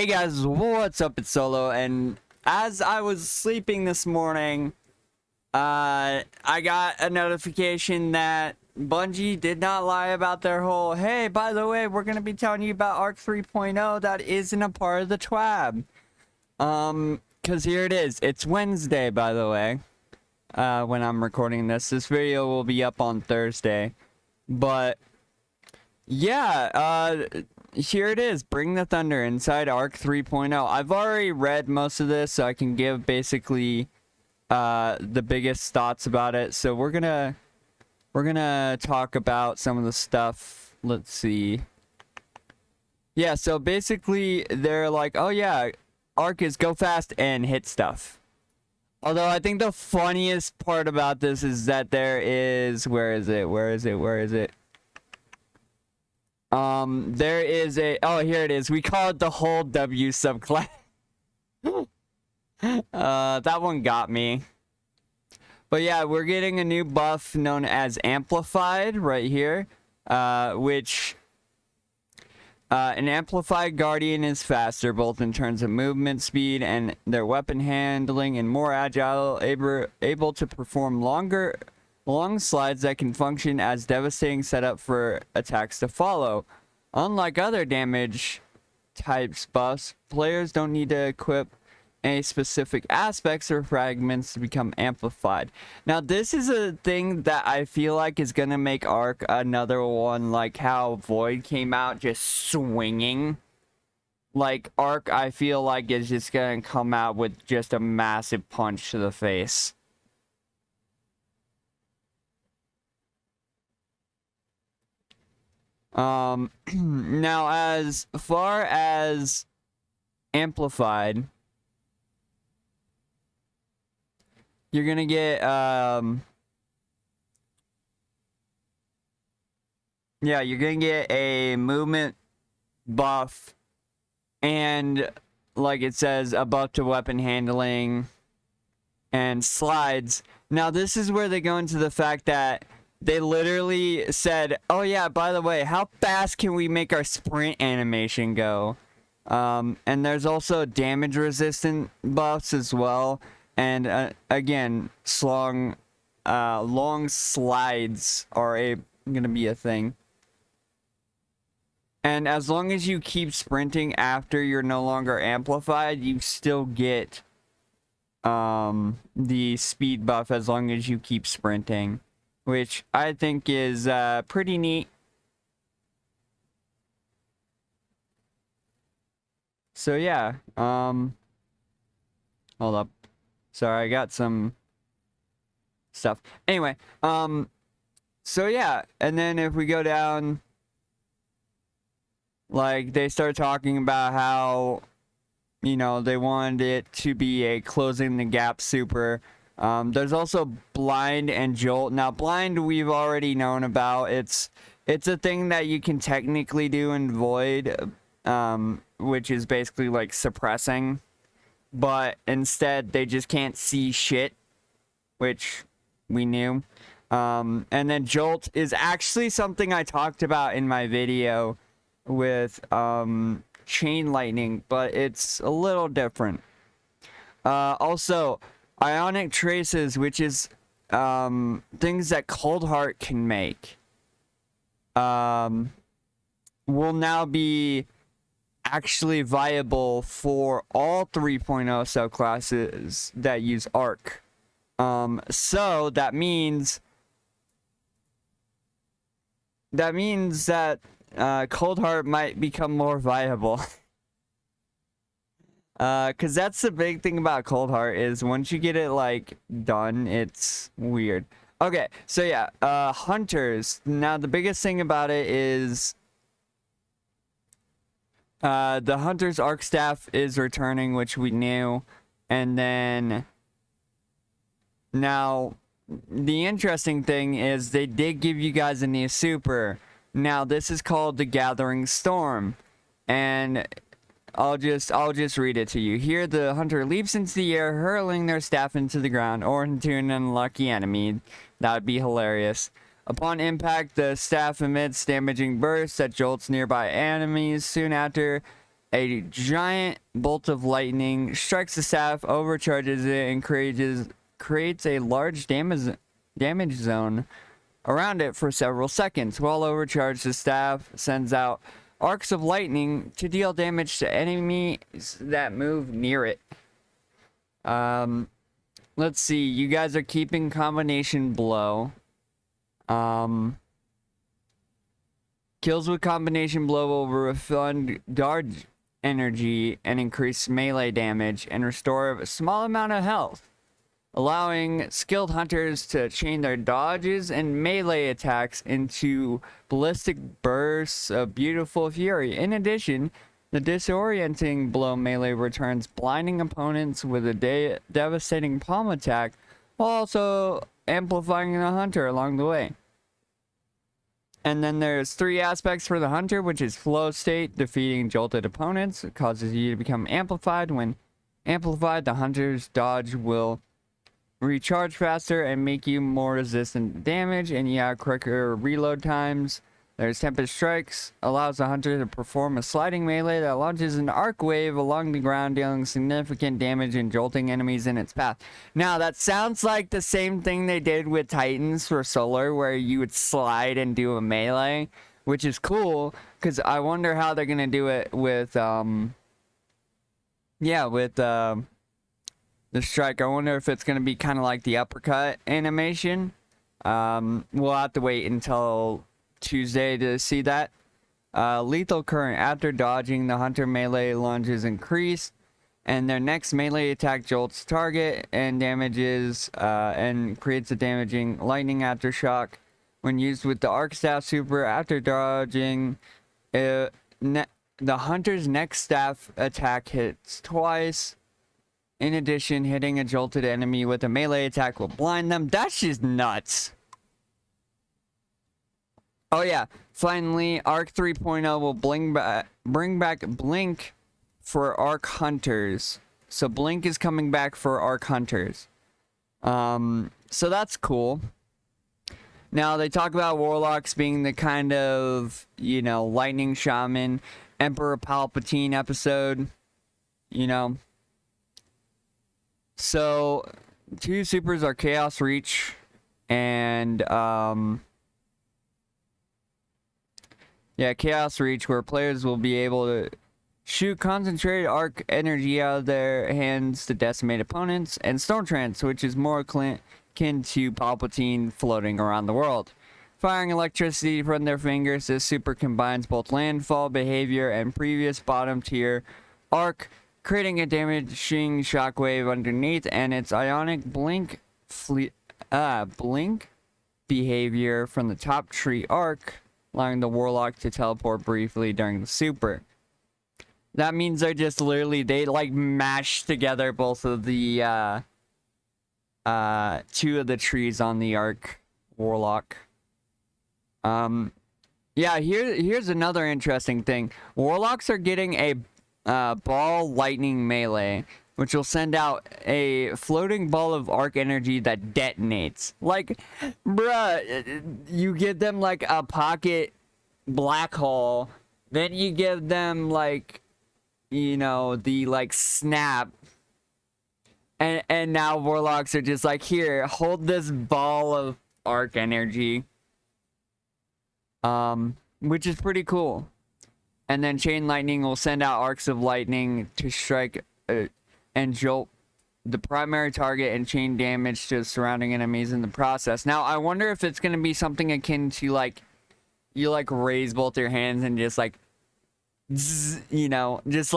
Hey guys, what's up? It's Solo, and as I was sleeping this morning, I got a notification that Bungie did not lie about their whole, hey, by the way, we're gonna be telling you about Arc 3.0 that isn't a part of the TWAB. Cause here it is. It's Wednesday, by the way, when I'm recording this. This video will be up on Thursday. But, yeah, here it is. Bring the Thunder inside Arc 3.0. I've already read most of this, so I can give basically the biggest thoughts about it. So we're gonna talk about some of the stuff. Let's see. Yeah, so basically they're like, oh yeah, Arc is go fast and hit stuff. Although I think the funniest part about this is that there is, where is it? There is a, oh, here it is. We call it the whole W subclass. That one got me. But yeah, we're getting a new buff known as Amplified right here, which an Amplified Guardian is faster, both in terms of movement speed and their weapon handling, and more agile, able to perform long slides that can function as devastating setup for attacks to follow. Unlike other damage types buffs, players don't need to equip any specific aspects or fragments to become amplified. Now, this is a thing that I feel like is gonna make Arc another one like how Void came out just swinging. Like, Arc, I feel like, is just gonna come out with just a massive punch to the face. Now, as far as Amplified, you're gonna get, yeah, you're gonna get a movement buff and, like it says, a buff to weapon handling and slides. Now, this is where they go into the fact that they literally said, oh yeah, by the way, how fast can we make our sprint animation go? And there's also damage resistant buffs as well. And again, long slides are gonna be a thing. And as long as you keep sprinting after you're no longer amplified, you still get the speed buff as long as you keep sprinting, which I think is pretty neat. So yeah, hold up. Sorry, I got some stuff. Anyway, so yeah, and then if we go down, like, they start talking about how, you know, they wanted it to be a closing the gap super. There's also Blind and Jolt. Now, Blind we've already known about. It's a thing that you can technically do in Void, which is basically like suppressing. But instead, they just can't see shit, which we knew. And then Jolt is actually something I talked about in my video with Chain Lightning, but it's a little different. Also, Ionic Traces, which is things that Coldheart can make, will now be actually viable for all 3.0 subclasses that use Arc. So that means that Coldheart might become more viable. Cause that's the big thing about Coldheart is once you get it like done, it's weird. Okay, so yeah, Hunters. Now the biggest thing about it is the Hunter's Arc Staff is returning, which we knew. And then now the interesting thing is they did give you guys a new super. Now this is called the Gathering Storm, and I'll just read it to you. Here, the hunter leaps into the air, hurling their staff into the ground or into an unlucky enemy. That would be hilarious. Upon impact, the staff emits damaging bursts that jolts nearby enemies. Soon after, A giant bolt of lightning strikes the staff, overcharges it, and creates a large damage zone around it for several seconds. While overcharged, the staff sends out arcs of lightning to deal damage to enemies that move near it. Let's see. You guys are keeping combination blow. Kills with combination blow will refund dodge energy and increase melee damage and restore a small amount of health, allowing skilled hunters to chain their dodges and melee attacks into ballistic bursts of beautiful fury. In addition, the disorienting blow melee returns blinding opponents with a devastating palm attack, while also amplifying the hunter along the way. And then there's 3 aspects for the hunter, which is flow state, defeating jolted opponents. It causes you to become amplified. When amplified, the hunter's dodge will recharge faster and make you more resistant to damage, and you have quicker reload times. There's Tempest Strikes, allows the hunter to perform a sliding melee that launches an arc wave along the ground, dealing significant damage and jolting enemies in its path. Now, that sounds like the same thing they did with Titans for Solar, where you would slide and do a melee, which is cool, because I wonder how they're going to do it with, the strike. I wonder if it's going to be kind of like the uppercut animation. We'll have to wait until Tuesday to see that. Lethal current. After dodging, the hunter melee lunge is increased, and their next melee attack jolts target and damages and creates a damaging lightning aftershock. When used with the arc staff super, after dodging, the hunter's next staff attack hits twice. In addition, hitting a jolted enemy with a melee attack will blind them. That's just nuts. Oh yeah, finally, Arc 3.0 will bring back Blink for Arc Hunters. So Blink is coming back for Arc Hunters. So that's cool. Now, they talk about Warlocks being the kind of, Lightning Shaman, Emperor Palpatine episode, So, 2 supers are Chaos Reach and, Chaos Reach, where players will be able to shoot concentrated arc energy out of their hands to decimate opponents, and Storm Trance, which is more akin to Palpatine floating around the world. Firing electricity from their fingers, this super combines both landfall behavior and previous bottom tier arc, creating a damaging shockwave underneath, and its ionic blink behavior from the top tree arc, allowing the Warlock to teleport briefly during the super. That means they're just literally, they mash together both of the 2 of the trees on the arc Warlock. Here's another interesting thing. Warlocks are getting a ball lightning melee, which will send out a floating ball of arc energy that detonates. Bruh, you give them a pocket black hole, then you give them the snap, and now Warlocks are just here, hold this ball of arc energy, which is pretty cool. And then Chain Lightning will send out arcs of lightning to strike and jolt the primary target and chain damage to surrounding enemies in the process. Now, I wonder if it's going to be something akin to you raise both your hands and just zzz, just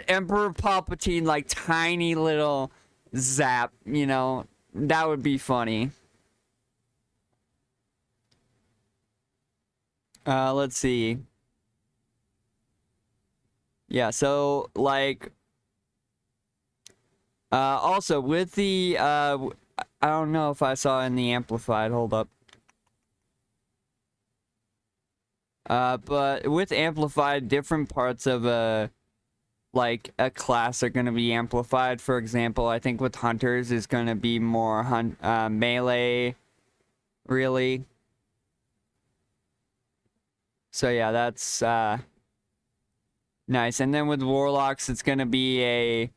Emperor Palpatine, tiny little zap, that would be funny. Let's see. Yeah, so also with the I don't know if I saw in the Amplified, hold up. But with Amplified, different parts of a class are going to be amplified. For example, I think with Hunters is going to be more melee, really. So yeah, Nice. And then with Warlocks, it's going to be a...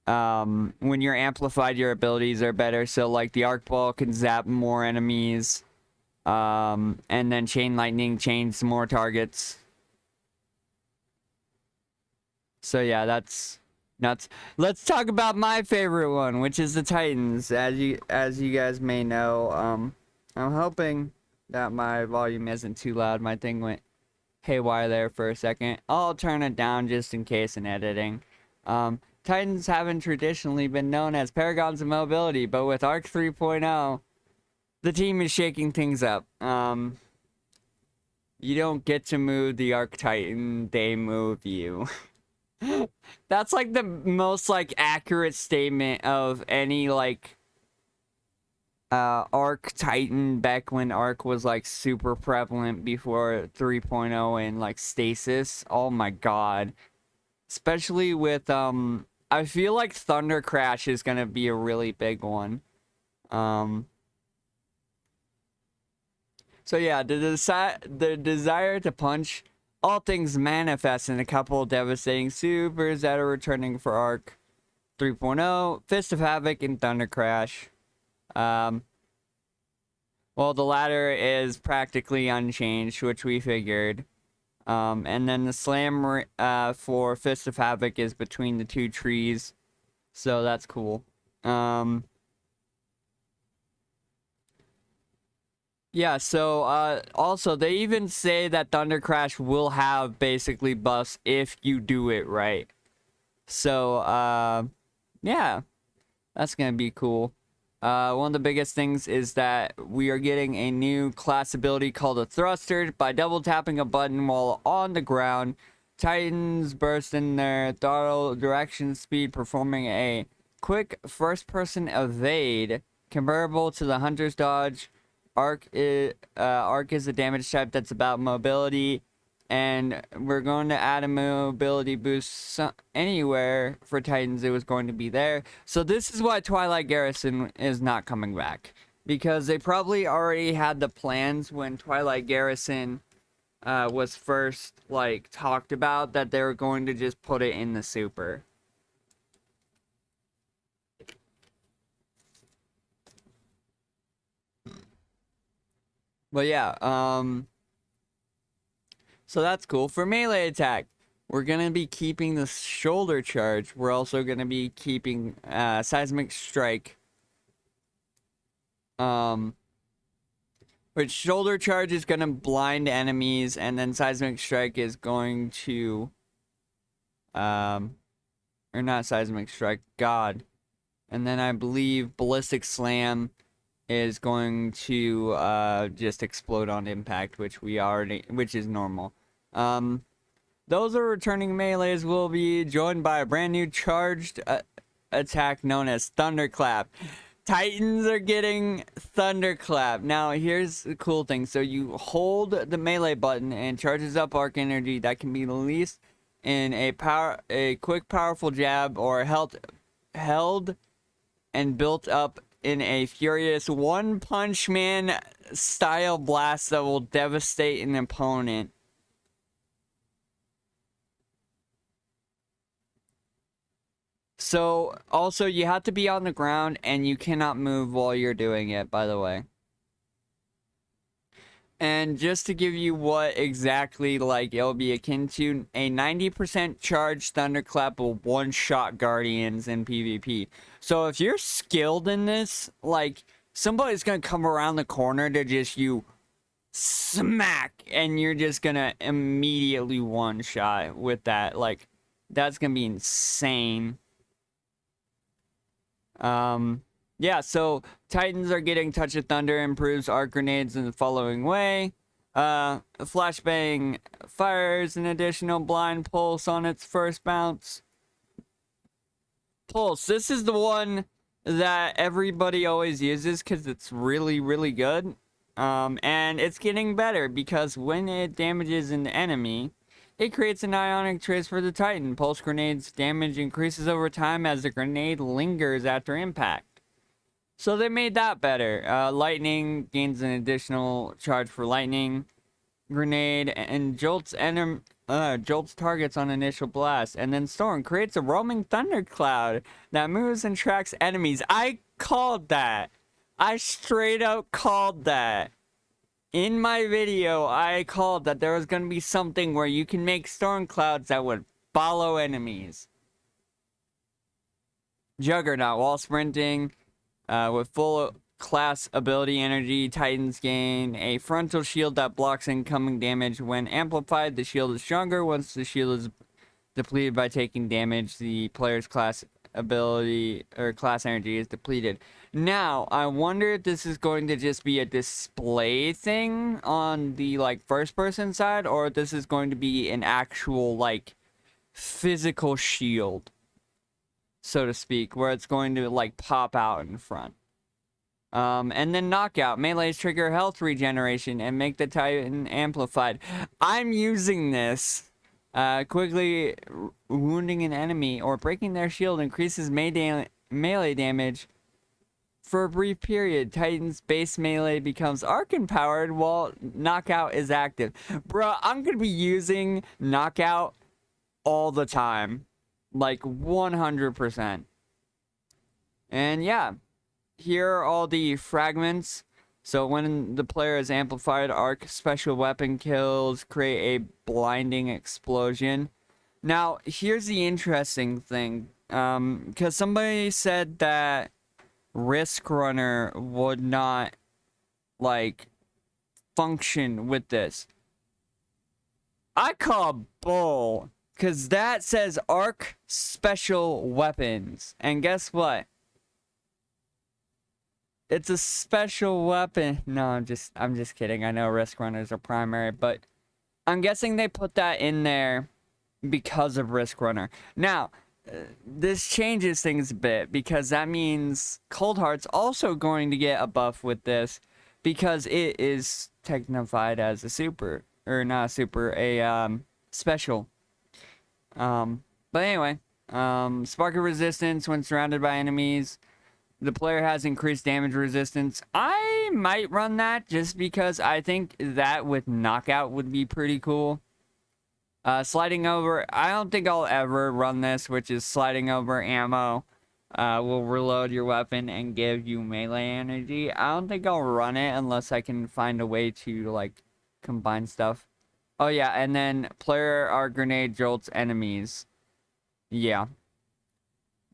when you're amplified, your abilities are better. So, like, the Arc Ball can zap more enemies. And then Chain Lightning chains more targets. So, yeah, that's nuts. Let's talk about my favorite one, which is the Titans. As you guys may know, I'm hoping that my volume isn't too loud. My thing went haywire there for a second. I'll turn it down just in case in editing. Titans haven't traditionally been known as paragons of mobility, but with Arc 3.0, the team is shaking things up. You don't get to move the Arc Titan, they move you. That's like the most like accurate statement of any like Arc Titan back when Arc was like super prevalent before 3.0 and like Stasis. Oh my god. Especially with I feel like Thunder Crash is gonna be a really big one. So yeah, the desire to punch, all things manifest in a couple devastating supers that are returning for Arc 3.0, Fist of Havoc and Thunder Crash. Well, the latter is practically unchanged, which we figured. And then the slam for Fist of Havoc is between the two trees, so that's cool. Yeah, so also they even say that Thunder Crash will have basically buffs if you do it right. So yeah, that's gonna be cool. One of the biggest things is that we are getting a new class ability called a Thruster. By double tapping a button while on the ground, Titans burst in their throttle direction speed, performing a quick first-person evade comparable to the Hunter's Dodge. Arc is a damage type that's about mobility, and we're going to add a mobility boost anywhere for Titans. It was going to be there. So this is why Twilight Garrison is not coming back, because they probably already had the plans when Twilight Garrison was first like talked about, that they were going to just put it in the super. But yeah, so that's cool. For melee attack, we're going to be keeping the shoulder charge. We're also going to be keeping seismic strike. Which shoulder charge is going to blind enemies, and then seismic strike is going to or not seismic strike, god. And then I believe ballistic slam is going to just explode on impact, which is normal. Those are returning melees will be joined by a brand new charged attack known as Thunderclap. Titans are getting Thunderclap. Now here's the cool thing. So you hold the melee button and charges up arc energy that can be released in a quick powerful jab, or held and built up in a furious One Punch Man style blast that will devastate an opponent. So, also, you have to be on the ground, and you cannot move while you're doing it, by the way. And just to give you what exactly, like, it'll be akin to, a 90% charged Thunderclap will one-shot Guardians in PvP. So if you're skilled in this, like, somebody's gonna come around the corner to just you smack, and you're just gonna immediately one-shot with that. Like, that's gonna be insane. Yeah, so Titans are getting Touch of Thunder, improves arc grenades in the following way. Flashbang fires an additional blind pulse on its first bounce. Pulse, this is the one that everybody always uses because it's really, really good. And it's getting better because when it damages an enemy, it creates an ionic trace for the Titan. Pulse grenades damage increases over time as the grenade lingers after impact. So they made that better. Lightning gains an additional charge for lightning. grenade and jolts targets on initial blast. And then Storm creates a roaming thundercloud that moves and tracks enemies. I called that. I straight up called that. In my video, I called that there was going to be something where you can make storm clouds that would follow enemies. Juggernaut, while sprinting with full class ability energy, Titans gain a frontal shield that blocks incoming damage. When amplified, the shield is stronger. Once the shield is depleted by taking damage, the player's class ability or class energy is depleted. Now, I wonder if this is going to just be a display thing on the like first person side, or if this is going to be an actual like physical shield, so to speak, where it's going to like pop out in front. And then knockout. Melees trigger health regeneration and make the Titan amplified. I'm using this. Quickly wounding an enemy or breaking their shield increases melee damage for a brief period. Titan's base melee becomes arc empowered while knockout is active. Bruh, I'm gonna be using knockout all the time. Like 100%. And yeah. Here are all the fragments. So when the player is amplified, arc special weapon kills create a blinding explosion. Now, here's the interesting thing. Because somebody said that Risk Runner would not, like, function with this. I call bull. Because that says arc special weapons. And guess what? It's a special weapon. No, I'm just kidding. I know Risk Runners are primary, but I'm guessing they put that in there because of Risk Runner. Now, this changes things a bit because that means Cold Heart's also going to get a buff with this because it is technified as a super, or not a super, a special. But anyway, spark of resistance when surrounded by enemies. The player has increased damage resistance. I might run that just because I think that with knockout would be pretty cool. Sliding over. I don't think I'll ever run this, which is sliding over ammo. Will reload your weapon and give you melee energy. I don't think I'll run it unless I can find a way to like combine stuff. Oh yeah, and then player are grenade jolts enemies. Yeah.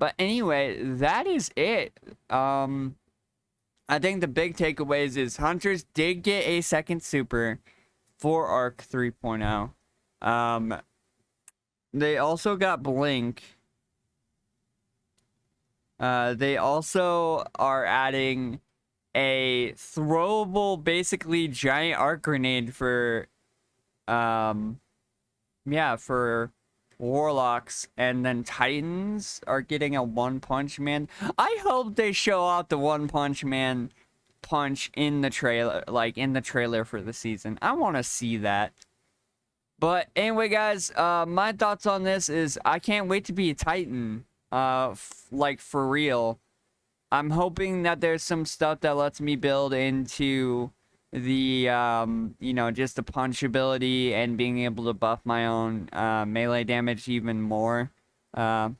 But anyway, that is it. I think the big takeaways is Hunters did get a second super for Arc 3.0. They also got Blink. They also are adding a throwable, basically giant arc grenade for, for Warlocks, and then Titans are getting a One Punch Man. I hope they show out the One Punch Man punch in the trailer, like in the trailer for the season. I want to see that. But anyway, guys, my thoughts on this is I can't wait to be a Titan, like for real. I'm hoping that there's some stuff that lets me build into the just the punch ability and being able to buff my own melee damage even more. And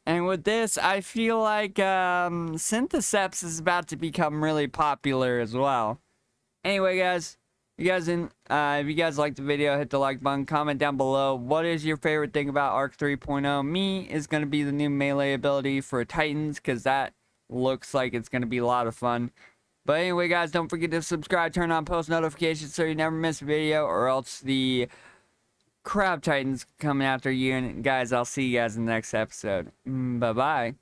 with this, I feel like Syntheseps is about to become really popular as well. Anyway, guys, if you guys liked the video, hit the like button, comment down below what is your favorite thing about Arc 3.0. Me is going to be the new melee ability for Titans, because that looks like it's going to be a lot of fun. But anyway, guys, don't forget to subscribe, turn on post notifications so you never miss a video, or else the Crab Titans coming after you. And guys, I'll see you guys in the next episode. Bye-bye.